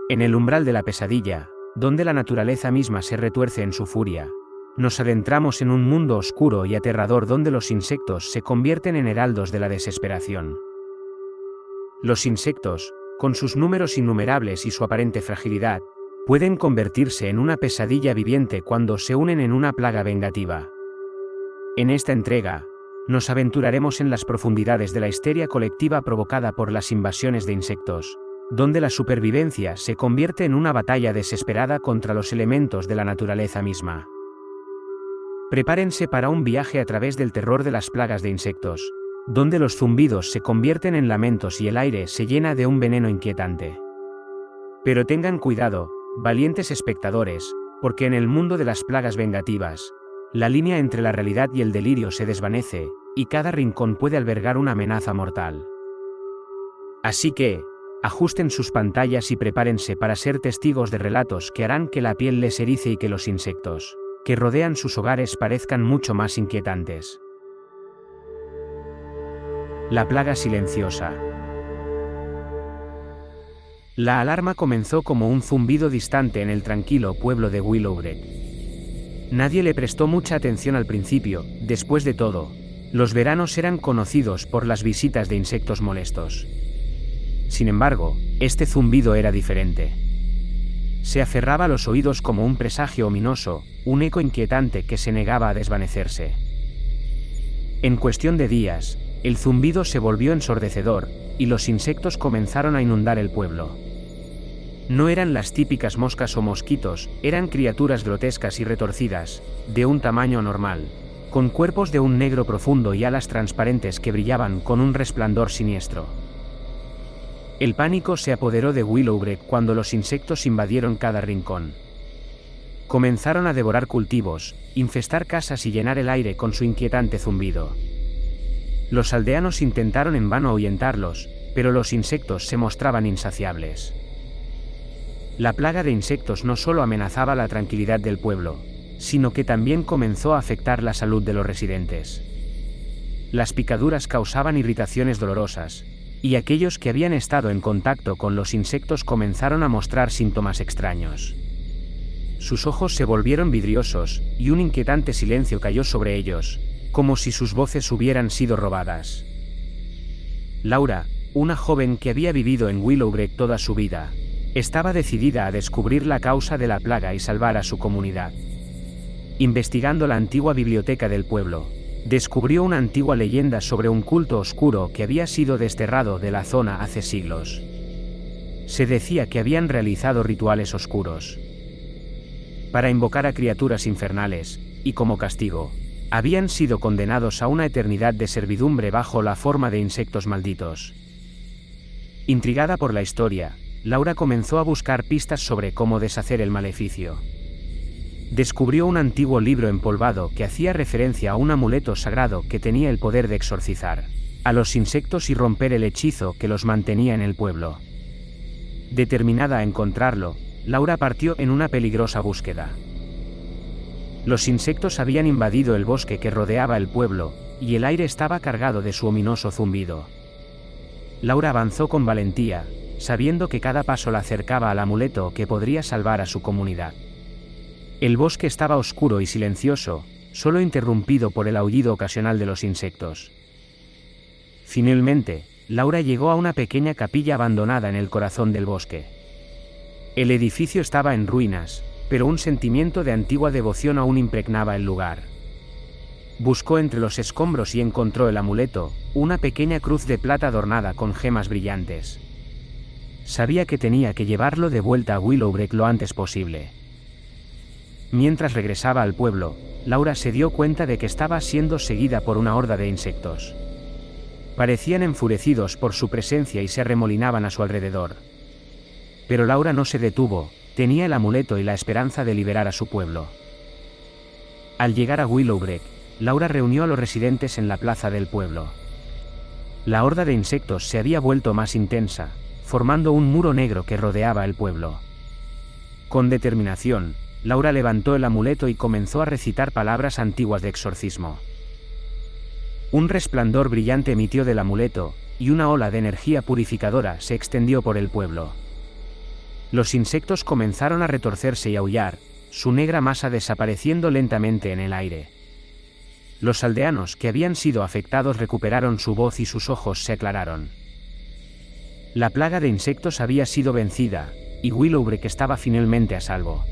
En el umbral de la pesadilla, donde la naturaleza misma se retuerce en su furia, nos adentramos en un mundo oscuro y aterrador donde los insectos se convierten en heraldos de la desesperación. Los insectos, con sus números innumerables y su aparente fragilidad, pueden convertirse en una pesadilla viviente cuando se unen en una plaga vengativa. En esta entrega, nos aventuraremos en las profundidades de la histeria colectiva provocada por las invasiones de insectos, donde la supervivencia se convierte en una batalla desesperada contra los elementos de la naturaleza misma. Prepárense para un viaje a través del terror de las plagas de insectos, donde los zumbidos se convierten en lamentos y el aire se llena de un veneno inquietante. Pero tengan cuidado, valientes espectadores, porque en el mundo de las plagas vengativas, la línea entre la realidad y el delirio se desvanece, y cada rincón puede albergar una amenaza mortal. Así que, ajusten sus pantallas y prepárense para ser testigos de relatos que harán que la piel les erice y que los insectos que rodean sus hogares parezcan mucho más inquietantes. La plaga silenciosa. La alarma comenzó como un zumbido distante en el tranquilo pueblo de Willowbreak. Nadie le prestó mucha atención al principio. Después de todo, los veranos eran conocidos por las visitas de insectos molestos. Sin embargo, este zumbido era diferente. Se aferraba a los oídos como un presagio ominoso, un eco inquietante que se negaba a desvanecerse. En cuestión de días, el zumbido se volvió ensordecedor, y los insectos comenzaron a inundar el pueblo. No eran las típicas moscas o mosquitos, eran criaturas grotescas y retorcidas, de un tamaño anormal, con cuerpos de un negro profundo y alas transparentes que brillaban con un resplandor siniestro. El pánico se apoderó de Willowbreak cuando los insectos invadieron cada rincón. Comenzaron a devorar cultivos, infestar casas y llenar el aire con su inquietante zumbido. Los aldeanos intentaron en vano ahuyentarlos, pero los insectos se mostraban insaciables. La plaga de insectos no solo amenazaba la tranquilidad del pueblo, sino que también comenzó a afectar la salud de los residentes. Las picaduras causaban irritaciones dolorosas, y aquellos que habían estado en contacto con los insectos comenzaron a mostrar síntomas extraños. Sus ojos se volvieron vidriosos, y un inquietante silencio cayó sobre ellos, como si sus voces hubieran sido robadas. Laura, una joven que había vivido en Willowbreak toda su vida, estaba decidida a descubrir la causa de la plaga y salvar a su comunidad. Investigando la antigua biblioteca del pueblo, descubrió una antigua leyenda sobre un culto oscuro que había sido desterrado de la zona hace siglos. Se decía que habían realizado rituales oscuros para invocar a criaturas infernales, y como castigo, habían sido condenados a una eternidad de servidumbre bajo la forma de insectos malditos. Intrigada por la historia, Laura comenzó a buscar pistas sobre cómo deshacer el maleficio. Descubrió un antiguo libro empolvado que hacía referencia a un amuleto sagrado que tenía el poder de exorcizar a los insectos y romper el hechizo que los mantenía en el pueblo. Determinada a encontrarlo, Laura partió en una peligrosa búsqueda. Los insectos habían invadido el bosque que rodeaba el pueblo, y el aire estaba cargado de su ominoso zumbido. Laura avanzó con valentía, sabiendo que cada paso la acercaba al amuleto que podría salvar a su comunidad. El bosque estaba oscuro y silencioso, solo interrumpido por el aullido ocasional de los insectos. Finalmente, Laura llegó a una pequeña capilla abandonada en el corazón del bosque. El edificio estaba en ruinas, pero un sentimiento de antigua devoción aún impregnaba el lugar. Buscó entre los escombros y encontró el amuleto, una pequeña cruz de plata adornada con gemas brillantes. Sabía que tenía que llevarlo de vuelta a Willowbreak lo antes posible. Mientras regresaba al pueblo, Laura se dio cuenta de que estaba siendo seguida por una horda de insectos. Parecían enfurecidos por su presencia y se arremolinaban a su alrededor. Pero Laura no se detuvo, tenía el amuleto y la esperanza de liberar a su pueblo. Al llegar a Willowbreak, Laura reunió a los residentes en la plaza del pueblo. La horda de insectos se había vuelto más intensa, formando un muro negro que rodeaba el pueblo. Con determinación, Laura levantó el amuleto y comenzó a recitar palabras antiguas de exorcismo. Un resplandor brillante emitió del amuleto, y una ola de energía purificadora se extendió por el pueblo. Los insectos comenzaron a retorcerse y aullar, su negra masa desapareciendo lentamente en el aire. Los aldeanos que habían sido afectados recuperaron su voz y sus ojos se aclararon. La plaga de insectos había sido vencida, y Willowbreak estaba finalmente a salvo.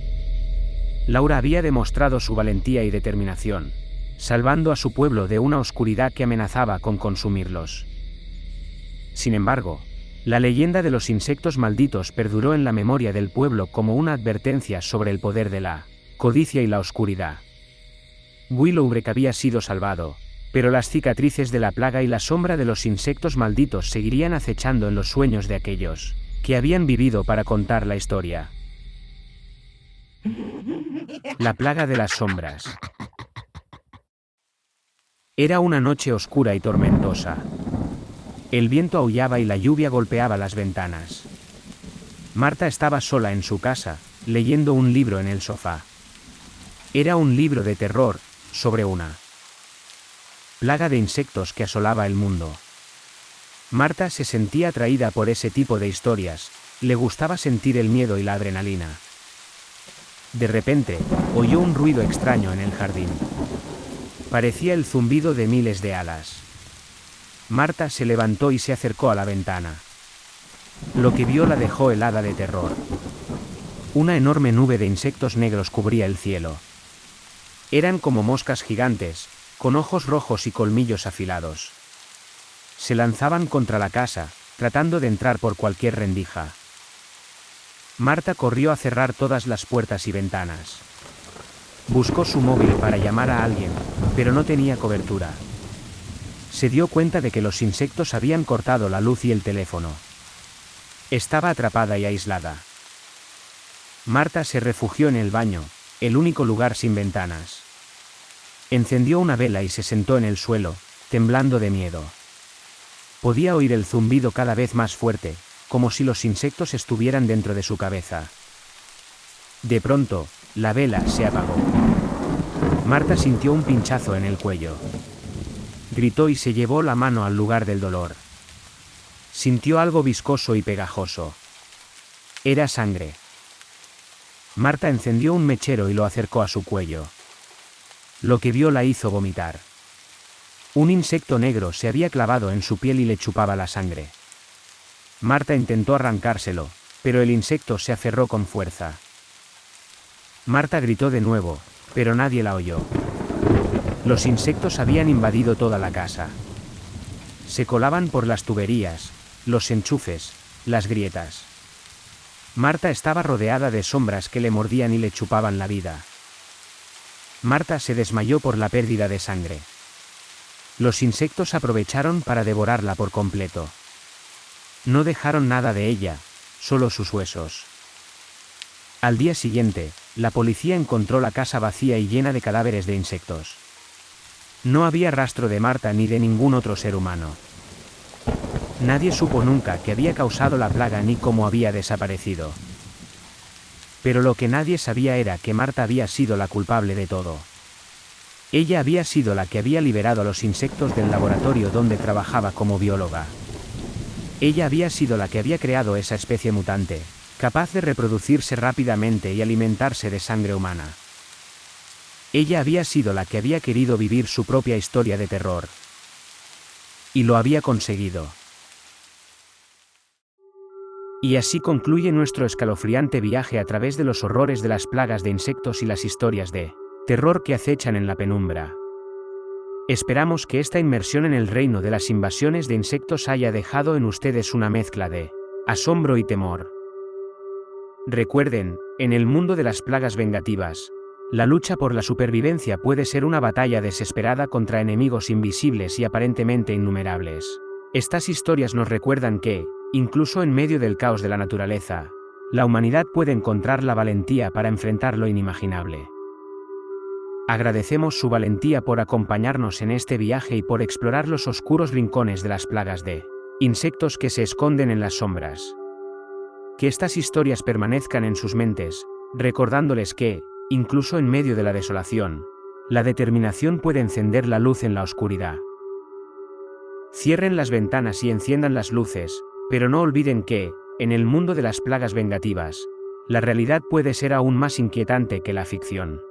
Laura había demostrado su valentía y determinación, salvando a su pueblo de una oscuridad que amenazaba con consumirlos. Sin embargo, la leyenda de los insectos malditos perduró en la memoria del pueblo como una advertencia sobre el poder de la codicia y la oscuridad. Willowbreak había sido salvado, pero las cicatrices de la plaga y la sombra de los insectos malditos seguirían acechando en los sueños de aquellos que habían vivido para contar la historia. La plaga de las sombras. Era una noche oscura y tormentosa. El viento aullaba y la lluvia golpeaba las ventanas. Marta estaba sola en su casa, leyendo un libro en el sofá. Era un libro de terror, sobre una plaga de insectos que asolaba el mundo. Marta se sentía atraída por ese tipo de historias, le gustaba sentir el miedo y la adrenalina. De repente, oyó un ruido extraño en el jardín. Parecía el zumbido de miles de alas. Marta se levantó y se acercó a la ventana. Lo que vio la dejó helada de terror. Una enorme nube de insectos negros cubría el cielo. Eran como moscas gigantes, con ojos rojos y colmillos afilados. Se lanzaban contra la casa, tratando de entrar por cualquier rendija. Marta corrió a cerrar todas las puertas y ventanas. Buscó su móvil para llamar a alguien, pero no tenía cobertura. Se dio cuenta de que los insectos habían cortado la luz y el teléfono. Estaba atrapada y aislada. Marta se refugió en el baño, el único lugar sin ventanas. Encendió una vela y se sentó en el suelo, temblando de miedo. Podía oír el zumbido cada vez más fuerte, como si los insectos estuvieran dentro de su cabeza. De pronto, la vela se apagó. Marta sintió un pinchazo en el cuello. Gritó y se llevó la mano al lugar del dolor. Sintió algo viscoso y pegajoso. Era sangre. Marta encendió un mechero y lo acercó a su cuello. Lo que vio la hizo vomitar. Un insecto negro se había clavado en su piel y le chupaba la sangre. Marta intentó arrancárselo, pero el insecto se aferró con fuerza. Marta gritó de nuevo, pero nadie la oyó. Los insectos habían invadido toda la casa. Se colaban por las tuberías, los enchufes, las grietas. Marta estaba rodeada de sombras que le mordían y le chupaban la vida. Marta se desmayó por la pérdida de sangre. Los insectos aprovecharon para devorarla por completo. No dejaron nada de ella, solo sus huesos. Al día siguiente, la policía encontró la casa vacía y llena de cadáveres de insectos. No había rastro de Marta ni de ningún otro ser humano. Nadie supo nunca qué había causado la plaga ni cómo había desaparecido. Pero lo que nadie sabía era que Marta había sido la culpable de todo. Ella había sido la que había liberado a los insectos del laboratorio donde trabajaba como bióloga. Ella había sido la que había creado esa especie mutante, capaz de reproducirse rápidamente y alimentarse de sangre humana. Ella había sido la que había querido vivir su propia historia de terror. Y lo había conseguido. Y así concluye nuestro escalofriante viaje a través de los horrores de las plagas de insectos y las historias de terror que acechan en la penumbra. Esperamos que esta inmersión en el reino de las invasiones de insectos haya dejado en ustedes una mezcla de asombro y temor. Recuerden, en el mundo de las plagas vengativas, la lucha por la supervivencia puede ser una batalla desesperada contra enemigos invisibles y aparentemente innumerables. Estas historias nos recuerdan que, incluso en medio del caos de la naturaleza, la humanidad puede encontrar la valentía para enfrentar lo inimaginable. Agradecemos su valentía por acompañarnos en este viaje y por explorar los oscuros rincones de las plagas de insectos que se esconden en las sombras. Que estas historias permanezcan en sus mentes, recordándoles que, incluso en medio de la desolación, la determinación puede encender la luz en la oscuridad. Cierren las ventanas y enciendan las luces, pero no olviden que, En el mundo de las plagas vengativas, la realidad puede ser aún más inquietante que la ficción.